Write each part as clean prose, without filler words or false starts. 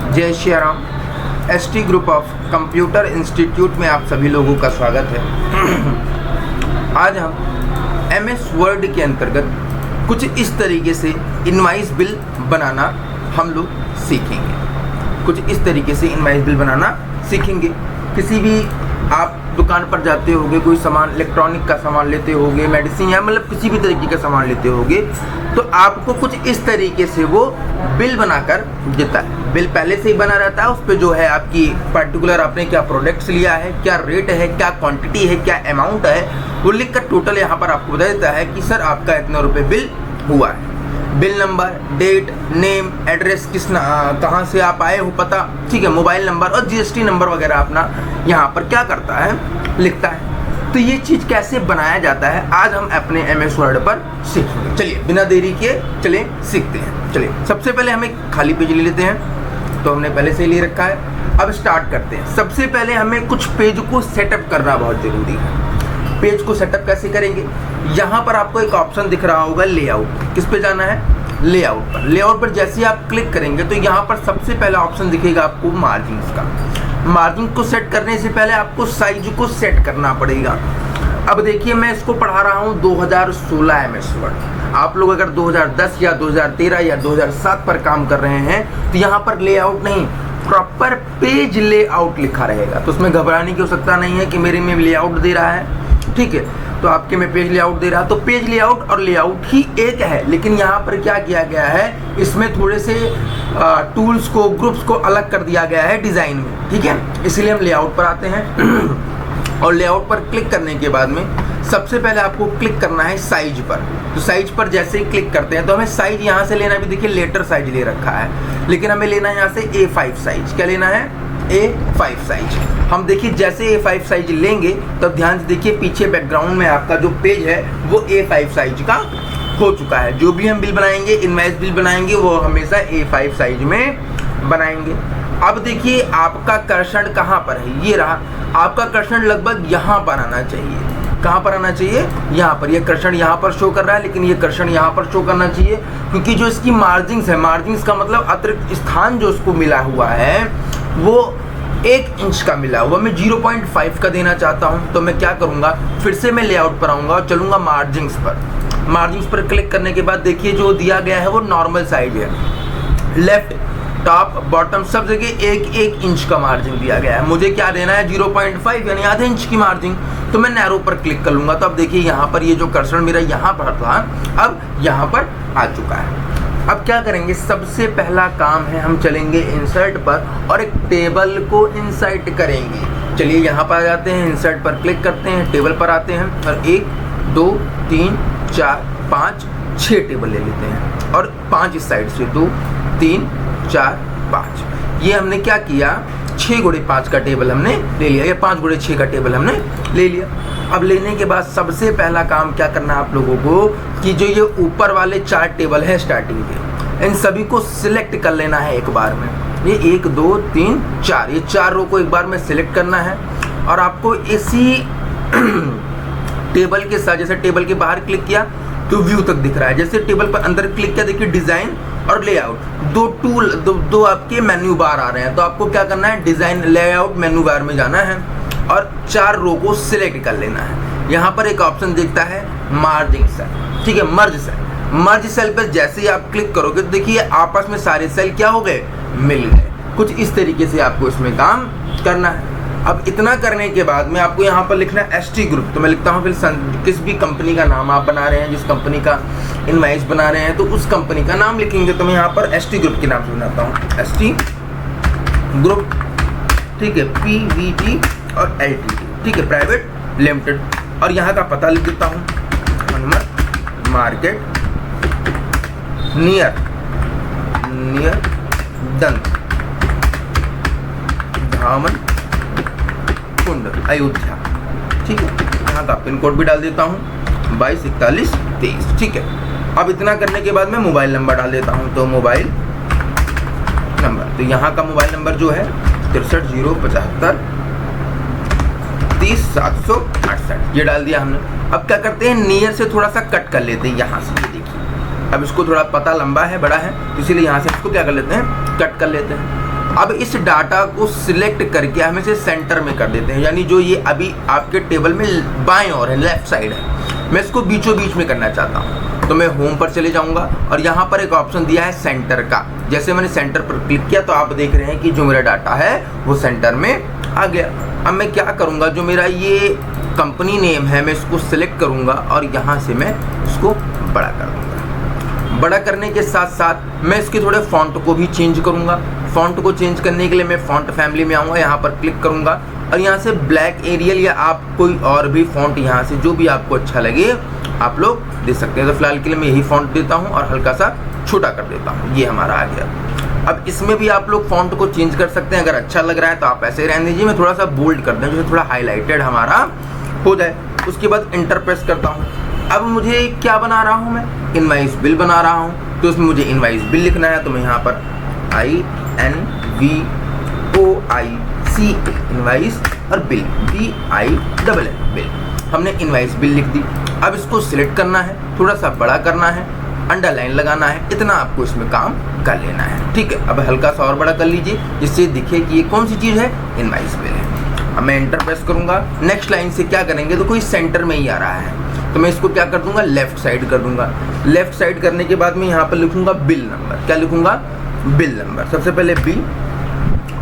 जय Shri Ram. ST group of computer institute में आप सभी लोगों का स्वागत है। आज हम एमएस वर्ड के अंतर्गत कुछ इस तरीके से इनवॉइस बिल बनाना हम लोग सीखेंगे। कुछ इस तरीके से इनवॉइस बिल बनाना सीखेंगे। किसी भी आप दुकान पर जाते होगे, कोई सामान इलेक्ट्रॉनिक का सामान लेते होगे, मेडिसिन या मतलब किसी भी तरीके का सामान लेते होगे, तो आपको कुछ इस तरीके से वो बिल बनाकर देता है। बिल पहले से ही बना रहता है, उस पर जो है आपकी पर्टिकुलर आपने क्या प्रोडक्ट्स लिया है, क्या रेट है, क्या क्वांटिटी है, क्या अमाउंट है, वो लिख कर टोटल यहाँ पर आपको बता देता है कि सर आपका इतना रुपये बिल हुआ है। Bill number, date, name, address, कहाँ से आप आए हो पता, ठीक है, मोबाइल नंबर और जीएसटी नंबर वगैरह अपना यहाँ पर क्या करता है, लिखता है। तो ये चीज़ कैसे बनाया जाता है आज हम अपने एमएस वर्ड पर सीखेंगे। चलिए बिना देरी किए चलिए सीखते हैं। चलिए सबसे पहले हम एक खाली पेज ले लेते हैं, तो हमने पहले से ही ले रखा है। अब स्टार्ट करते हैं। सबसे पहले हमें कुछ पेज को सेटअप करना बहुत ज़रूरी है। पेज को सेटअप कैसे करेंगे, यहाँ पर आपको एक ऑप्शन दिख रहा होगा लेआउट। किस पे जाना है, लेआउट पर। लेआउट पर जैसे ही आप क्लिक करेंगे तो यहाँ पर सबसे पहला ऑप्शन दिखेगा आपको मार्जिन्स का। मार्जिन को सेट करने से पहले आपको साइज को सेट करना पड़ेगा। अब देखिए मैं इसको पढ़ा रहा हूँ 2016 एमएस वर्ड। आप लोग अगर 2010 या 2013 या 2007 पर काम कर रहे हैं तो यहाँ पर लेआउट नहीं, प्रॉपर पेज लेआउट लिखा रहेगा। तो उसमें घबराने की आवश्यकता नहीं है कि मेरे में लेआउट दे रहा है, ठीक है, तो आपके में पेज लेआउट दे रहा है। तो पेज लेआउट और लेआउट ही एक है, लेकिन यहाँ पर क्या किया गया है, इसमें थोड़े से टूल्स को, ग्रुप्स को अलग कर दिया गया है डिज़ाइन में, ठीक है। इसलिए हम लेआउट पर आते हैं और लेआउट पर क्लिक करने के बाद में सबसे पहले आपको क्लिक करना है साइज पर। तो साइज पर जैसे ही क्लिक करते हैं तो हमें साइज यहाँ से लेना भी, देखिए लेटर साइज ले रखा है, लेकिन हमें लेना है यहाँ से A5 साइज। क्या लेना है, A5 साइज। हम देखिए जैसे A5 साइज लेंगे तब ध्यान से देखिए पीछे बैकग्राउंड में आपका जो पेज है वो A5 साइज का हो चुका है। जो भी हम बिल बनाएंगे, इनवॉइस बिल बनाएंगे, वो हमेशा A5 साइज में बनाएंगे। अब देखिए आपका कर्सर कहाँ पर है, ये रहा। आपका कर्सर लगभग यहाँ पर आना चाहिए। कहाँ पर आना चाहिए, यहाँ पर। ये कर्सर यहाँ पर शो कर रहा है, लेकिन ये कर्सर यहाँ पर शो करना चाहिए, क्योंकि जो इसकी मार्जिन्स है, मार्जिन्स का मतलब अतिरिक्त स्थान जो उसको मिला हुआ है वो 1 इंच का मिला हुआ। मैं 0.5 का देना चाहता हूँ, तो मैं क्या करूँगा, फिर से मैं लेआउट पर आऊँगा और चलूँगा मार्जिन्स पर। मार्जिन्स पर क्लिक करने के बाद देखिए जो दिया गया है वो नॉर्मल साइज है। लेफ्ट, टॉप, बॉटम सब जगह 1-1 इंच का मार्जिन दिया गया है। मुझे क्या देना है, 0.5 यानी आधे इंच की मार्जिन। तो मैं नैरो पर क्लिक कर लूँगा। तो अब देखिए यहाँ पर ये जो कर्सर मेरा यहाँ पर था अब यहाँ पर आ चुका है। अब क्या करेंगे, सबसे पहला काम है हम चलेंगे इंसर्ट पर और एक टेबल को इंसर्ट करेंगे। चलिए यहाँ पर आ जाते हैं, इंसर्ट पर क्लिक करते हैं, टेबल पर आते हैं और 1 2 3 4 5 6 टेबल ले लेते हैं और 5 इस साइड से, 2 3 4 5। ये हमने क्या किया, 6x5 का टेबल हमने ले लिया, या 5x6 का टेबल हमने ले लिया। अब लेने के बाद सबसे पहला काम क्या करना है आप लोगों को कि जो ये ऊपर वाले 4 टेबल हैं स्टार्टिंग के, इन सभी को सिलेक्ट कर लेना है एक बार में। ये 1 2 3 4, ये 4 रो को एक बार में सिलेक्ट करना है और आपको इसी टेबल के साथ, जैसे टेबल के बाहर क्लिक किया तो व्यू तक दिख रहा है, जैसे टेबल पर अंदर क्लिक किया देखिए डिज़ाइन और लेआउट, दो आपके मेन्यू बार आ रहे हैं। तो आपको क्या करना है, डिज़ाइन, लेआउट, मेन्यू बार में जाना है और 4 रो को सिलेक्ट कर लेना है। यहाँ पर एक ऑप्शन दिखता है मार्जिंग सेल, ठीक है, मर्ज सेल। मर्ज सेल पर जैसे ही आप क्लिक करोगे तो देखिए आपस में सारे सेल क्या हो गए, मिल गए। कुछ इस तरीके से आपको इसमें काम करना है। अब इतना करने के बाद में आपको यहाँ पर लिखना है एसटी ग्रुप। तो मैं लिखता हूँ फिर किस भी कंपनी का नाम आप बना रहे हैं, जिस कंपनी का इनवॉइस बना रहे हैं तो उस कंपनी का नाम लिखेंगे। तो मैं यहाँ पर एसटी ग्रुप के नाम से बनाता हूँ, एसटी ग्रुप, ठीक है, PVT और LTD, ठीक है, प्राइवेट लिमिटेड। और यहाँ का पता लिख देता हूँ, हनुमान मार्केट नियर दंत धामन कुंड अयोध्या, ठीक है। यहाँ का पिन कोड भी डाल देता हूँ 224123, ठीक है। अब इतना करने के बाद मैं मोबाइल नंबर डाल देता हूँ, तो मोबाइल नंबर, तो यहाँ का मोबाइल नंबर जो है 63075 30768, ये डाल दिया हमने। अब क्या करते हैं, नियर से थोड़ा सा कट कर लेते हैं यहाँ से, ये देखिए। अब इसको थोड़ा पता लंबा है, बड़ा है, तो इसीलिए यहाँ से इसको क्या कर लेते हैं, कट कर लेते हैं। अब इस डाटा को सिलेक्ट करके हम इसे सेंटर में कर देते हैं, यानी जो ये अभी आपके टेबल में बाएं और है, लेफ्ट साइड है, मैं इसको बीचों बीच में करना चाहता हूँ। तो मैं होम पर चले जाऊँगा और यहाँ पर एक ऑप्शन दिया है सेंटर का। जैसे मैंने सेंटर पर क्लिक किया तो आप देख रहे हैं कि जो मेरा डाटा है वो सेंटर में आ गया। अब मैं क्या करूँगा, जो मेरा ये कंपनी नेम है मैं इसको सिलेक्ट करूँगा और यहाँ से मैं इसको बड़ा कर दूँगा। बड़ा करने के साथ साथ मैं इसके थोड़े फॉन्ट को भी चेंज करूँगा। फॉन्ट को चेंज करने के लिए मैं फॉन्ट फैमिली में आऊँगा, यहाँ पर क्लिक करूँगा और यहाँ से ब्लैक एरियल या आप कोई और भी फॉन्ट यहाँ से जो भी आपको अच्छा लगे आप लोग दे सकते हैं। तो फिलहाल के लिए मैं यही फॉन्ट देता हूँ और हल्का सा छोटा कर देता हूँ, ये हमारा आ गया। अब इसमें भी आप लोग फॉन्ट को चेंज कर सकते हैं, अगर अच्छा लग रहा है तो आप ऐसे ही रहने दीजिए। मैं थोड़ा सा बोल्ड कर दूँ जो थोड़ा हाईलाइटेड हमारा हो जाए। उसके बाद इंटर प्रेस करता हूँ। अब मुझे क्या बना रहा हूँ, मैं इनवाइस बिल बना रहा हूँ, तो उसमें मुझे इनवाइस बिल लिखना है। तो मैं यहाँ पर INVOIC इनवाइस और बिल BILL बिल, हमने इनवाइस बिल लिख दी। अब इसको सिलेक्ट करना है, थोड़ा सा बड़ा करना है, अंडरलाइन लगाना है, इतना आपको इसमें काम कर लेना है, ठीक है। अब हल्का सा और बड़ा कर लीजिए जिससे दिखे कि ये कौन सी चीज़ है, इनवाइस बिल है। अब मैं एंटर प्रेस करूँगा। नेक्स्ट लाइन से क्या करेंगे, तो कोई सेंटर में ही आ रहा है तो मैं इसको क्या कर दूंगा, लेफ्ट साइड कर दूंगा। लेफ्ट साइड करने के बाद मैं यहाँ पर लिखूंगा बिल नंबर। क्या लिखूंगा, बिल नंबर। सबसे पहले बिल,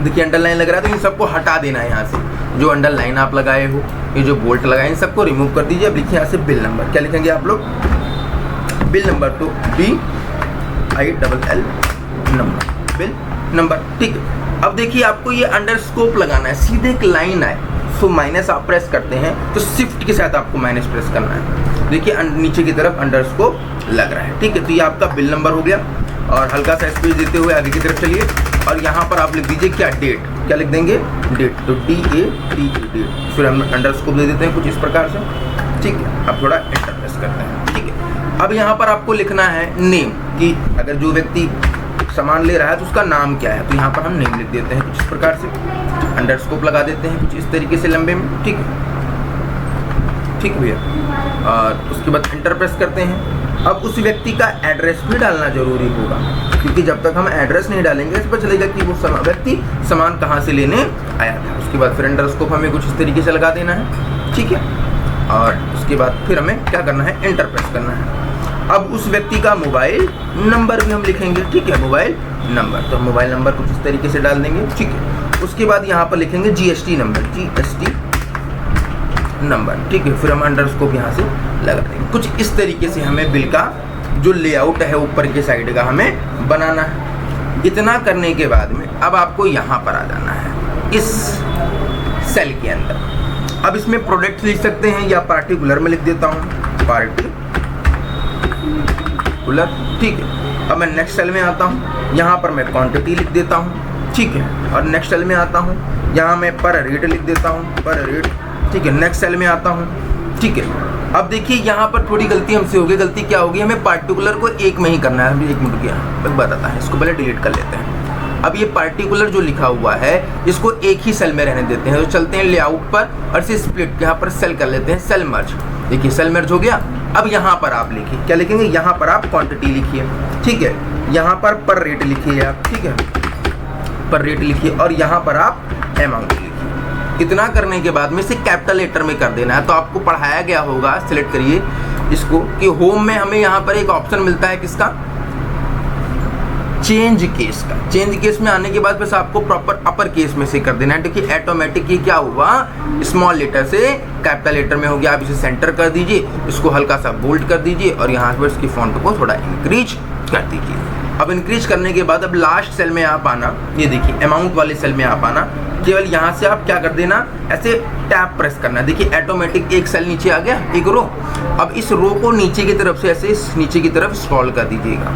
देखिए अंडरलाइन लग रहा है तो इन सबको हटा देना है। यहाँ से जो अंडरलाइन आप लगाए हो, ये जो बोल्ट लगाए, इन सबको रिमूव कर दीजिए। अब लिखिए यहाँ से बिल नंबर। क्या लिखेंगे आप लोग, बिल नंबर, तो BILL नंबर, बिल नंबर, ठीक है। अब देखिए आपको ये अंडरस्कोप लगाना है, सीधे एक लाइन आए। सो माइनस आप प्रेस करते हैं तो शिफ्ट के साथ आपको माइनस प्रेस करना है। देखिए नीचे की तरफ अंडरस्कोप लग रहा है, ठीक है। तो ये आपका बिल नंबर हो गया और हल्का सा स्पेस देते हुए आगे की तरफ चलिए और यहाँ पर आप लिख दीजिए क्या, डेट। क्या लिख देंगे, डेट, तो DATE डेट। फिर हम अंडरस्कोप दे देते हैं कुछ इस प्रकार से, ठीक है। अब थोड़ा एंटर प्रेस करते हैं, ठीक है। अब यहाँ पर आपको लिखना है नेम, कि अगर जो व्यक्ति सामान ले रहा है तो उसका नाम क्या है, तो यहाँ पर हम नेम लिख देते हैं कुछ इस प्रकार से, अंडरस्कोप लगा देते हैं कुछ इस तरीके से लंबे में, ठीक है, ठीक भैया। और उसके बाद एंटर प्रेस करते हैं। अब उस व्यक्ति का एड्रेस भी डालना जरूरी होगा, क्योंकि जब तक हम एड्रेस नहीं डालेंगे इस पर चलेगा कि वो व्यक्ति सामान कहाँ से लेने आया था। उसके बाद फिर अंडरस्कोप हमें कुछ इस तरीके से लगा देना है, ठीक है। और उसके बाद फिर हमें क्या करना है, एंटर प्रेस करना है। अब उस व्यक्ति का मोबाइल नंबर भी हम लिखेंगे, ठीक है, मोबाइल नंबर। तो मोबाइल नंबर कुछ इस तरीके से डाल देंगे, ठीक है। उसके बाद यहाँ पर लिखेंगे GST नंबर, GST नंबर, ठीक है। फिर हम अंडरस्कोप यहाँ से लगा देंगे। कुछ इस तरीके से हमें बिल का जो लेआउट है ऊपर के साइड का हमें बनाना है। इतना करने के बाद में अब आपको यहाँ पर आ जाना है इस सेल के अंदर। अब इसमें प्रोडक्ट लिख सकते हैं या पार्टिकुलर में लिख देता हूँ, पार्टिकुलर, ठीक है। अब मैं नेक्स्ट सेल में आता हूँ, यहाँ पर मैं क्वांटिटी लिख देता हूँ, ठीक है। और नेक्स्ट सेल में आता हूँ, यहाँ मैं पर रेट लिख देता हूँ, पर रेट, ठीक है। नेक्स्ट सेल में आता हूँ, ठीक है। अब देखिए यहाँ पर थोड़ी गलती हमसे हो गई। गलती क्या होगी, हमें पार्टिकुलर को एक में ही करना है। अभी एक मिनट गया, मैं बताता है, इसको पहले डिलीट कर लेते हैं। अब ये पार्टिकुलर जो लिखा हुआ है इसको एक ही सेल में रहने देते हैं। तो चलते हैं लेआउट पर और इसे स्प्लिट यहाँ पर सेल कर लेते हैं, सेल मर्ज। देखिए सेल मर्ज हो गया। अब यहाँ पर आप लिखिए, क्या लिखेंगे, यहाँ पर आप क्वांटिटी लिखिए, ठीक है। यहाँ पर रेट लिखिए आप, ठीक है, पर रेट लिखिए और यहाँ पर आप अमाउंट लिखिए। इतना करने के बाद में इसे कैपिटल लेटर में कर देना है। तो आपको पढ़ाया गया होगा, सिलेक्ट करिए इसको, कि होम में हमें यहाँ पर एक ऑप्शन मिलता है किसका, चेंज केस का। चेंज केस में आने के बाद बस आपको प्रॉपर अपर केस में से कर देना है। देखिए ऑटोमेटिक ये क्या हुआ, स्मॉल लेटर से कैपिटल लेटर में हो गया। आप इसे सेंटर कर दीजिए, इसको हल्का सा बोल्ड कर दीजिए और यहाँ पर इसकी फॉन्ट को थोड़ा इंक्रीज कर दीजिए। अब इंक्रीज करने के बाद अब लास्ट सेल में आप आना, ये देखिए अमाउंट वाले सेल में आप आना। केवल यहाँ से आप क्या कर देना, ऐसे टैप प्रेस करना। देखिए ऑटोमेटिक एक सेल नीचे आ गया, एक रो। अब इस रो को नीचे की तरफ से ऐसे नीचे की तरफ स्क्रॉल कर दीजिएगा,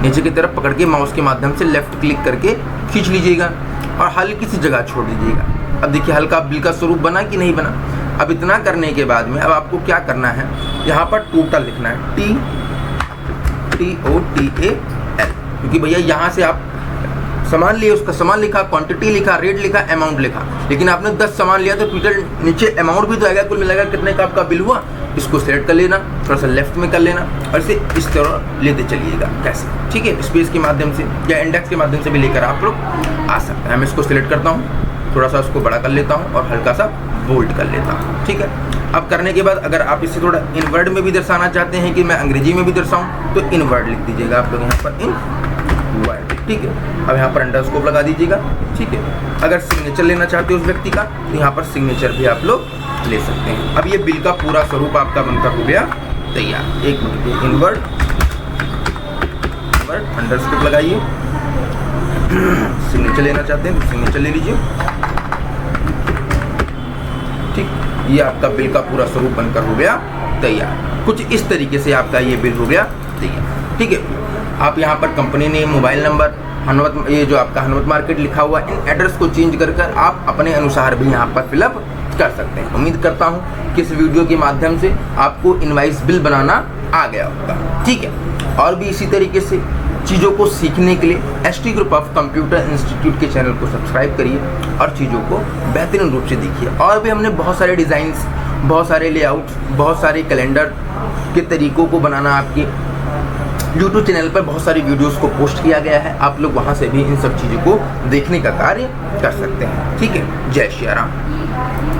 नीचे की तरफ पकड़ के माउस के माध्यम से लेफ्ट क्लिक करके खींच लीजिएगा और हल्की सी जगह छोड़ दीजिएगा। अब देखिए हल्का बिल का स्वरूप बना कि नहीं बना। अब इतना करने के बाद में अब आपको क्या करना है, यहाँ पर टोटल लिखना है, TOTAL, क्योंकि भैया यहाँ से आप सामान लिए, उसका सामान लिखा, क्वांटिटी लिखा, रेट लिखा, अमाउंट लिखा। लेकिन आपने 10 सामान लिया तो टोटल नीचे अमाउंट भी तो आएगा, कुल मिलाकर कितने का आपका बिल हुआ, इसको सेलेक्ट कर लेना, थोड़ा सा लेफ्ट में कर लेना और इसे इस तरह लेते चलिएगा कैसे, ठीक है। स्पेस के माध्यम से या इंडेक्स के माध्यम से भी लेकर आप लोग आ सकते हैं। मैं इसको सिलेक्ट करता हूँ, थोड़ा सा उसको बड़ा कर लेता हूँ और हल्का सा बोल्ड कर लेता हूँ, ठीक है। अब करने के बाद अगर आप इसे थोड़ा इनवर्ड में भी दर्शाना चाहते हैं कि मैं अंग्रेजी में भी दर्शाऊँ तो इनवर्ड लिख दीजिएगा आप लोग यहाँ पर, इनवर्ड, ठीक है। अब यहाँ पर अंडरस्कोप लगा दीजिएगा, ठीक है। अगर सिग्नेचर लेना चाहते हो उस व्यक्ति का तो यहाँ पर सिग्नेचर भी आप लोग ले सकते हैं। अब ये बिल का पूरा स्वरूप आपका बनकर हो गया तैयार। एक मिनट, इनवर्ड अंडरस्कोप लगाइए, सिग्नेचर लेना चाहते हैं तो सिग्नेचर ले लीजिए, ठीक। ये आपका बिल का पूरा स्वरूप बनकर हो गया तैयार। कुछ इस तरीके से आपका ये बिल हो गया तैयार, ठीक है। आप यहाँ पर company name, mobile number, Hanumat, ये जो आपका हनुमत मार्केट लिखा हुआ इन एड्रेस को चेंज कर आप अपने अनुसार भी यहाँ पर फिलअप कर सकते हैं। उम्मीद करता हूँ कि इस वीडियो के माध्यम से आपको इनवॉइस बिल बनाना आ गया होगा, ठीक है। और भी इसी तरीके से चीज़ों को सीखने के लिए ST group of computer institute के चैनल को सब्सक्राइब करिए और चीज़ों को बेहतरीन रूप से देखिए। और भी हमने बहुत सारे डिज़ाइंस, बहुत सारे लेआउट्स, बहुत सारे कैलेंडर के तरीक़ों को बनाना आपके YouTube चैनल पर बहुत सारी वीडियोस को पोस्ट किया गया है। आप लोग वहाँ से भी इन सब चीज़ों को देखने का कार्य कर सकते हैं, ठीक है। जय श्री राम।